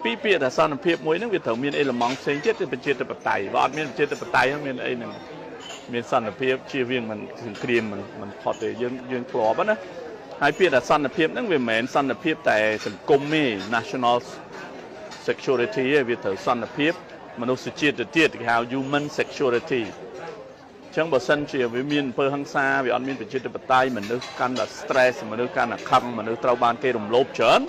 ពីពាក្យថាសន្តិភាពមួយហ្នឹងវាត្រូវមានអេឡម៉ង់ផ្សេងទៀតទៅប្រជាធិបតេយ្យបើអត់មានប្រជាធិបតេយ្យហ្នឹងមានអីហ្នឹងមានសន្តិភាពជៀសវាងមិនសង្គ្រាមមិនផុតទេយើងធ្លាប់ណាហើយពាក្យថាសន្តិភាពហ្នឹងវាមិនមែនសន្តិភាពតែសង្គមទេ national security ទេវាត្រូវសន្តិភាពមនុស្សជាតិទៅទៀតគេហៅ human security អញ្ចឹងបើសិនជាវាមានអំពើហិង្សាវាអត់មានប្រជាធិបតេយ្យមនុស្សកាន់តែ stress មនុស្សកាន់តែខឹងមនុស្សត្រូវបានគេរំលោភច្រើន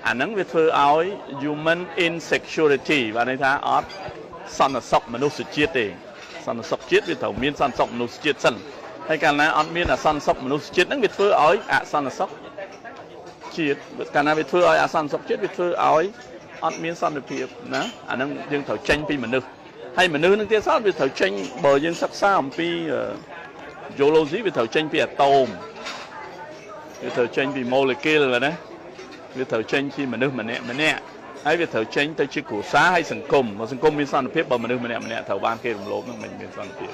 អាហ្នឹងវាធ្វើឲ្យ human insecurity បានន័យថាអត់សន្តិសុខមនុស្សជាតិទេសន្តិសុខជាតិវាត្រូវមានសន្តិសុខមនុស្សជាតិសិនហើយកាលណាអត់មានអសន្តិសុខមនុស្សជាតិហ្នឹងវាធ្វើឲ្យអសន្តិសុខជាតិកាលណាវាធ្វើឲ្យអសន្តិសុខជាតិវាធ្វើឲ្យអត់មានសន្តិភាពណាអាហ្នឹងយើងត្រូវចេញពីមនុស្សហើយមនុស្សនឹងទៀតសោតវាត្រូវចេញបើយើងសិក្សាអំពី geology វាត្រូវចេញពីអាតូមវាត្រូវចេញពី molecule ណាវាត្រូវចេញពីមនុស្សម្នាក់ហើយវាត្រូវចេញទៅជាគ្រួសារហើយសង្គមមានសន្តិភាពបើមនុស្សម្នាក់ត្រូវបានគេរំលោភនឹងមិនមានសន្តិភាព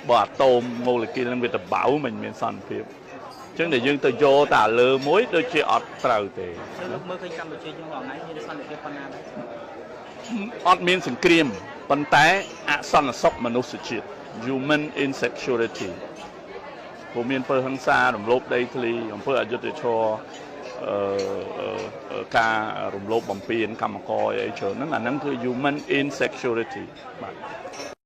បើអាតូម molecule នឹងវាទៅបៅមិនមានសន្តិភាពអញ្ចឹងតែយើងទៅយកតែលើមួយដូចជាអត់ត្រូវទេលោកមើលឃើញកម្ពុជាយើងថ្ងៃមានសន្តិភាពប៉ុណ្ណាអត់មានសង្គ្រាមប៉ុន្តែអសន្តិសុខមនុស្សជាតិ human insecurity ព្រោះមានអំពើហិង្សារំលោភដីធ្លីអំពើអយុត្តិធម៌ការរំលោភបំពានកម្មករអីច្រើនហ្នឹងអាហ្នឹងគឺ human insecurity បាទ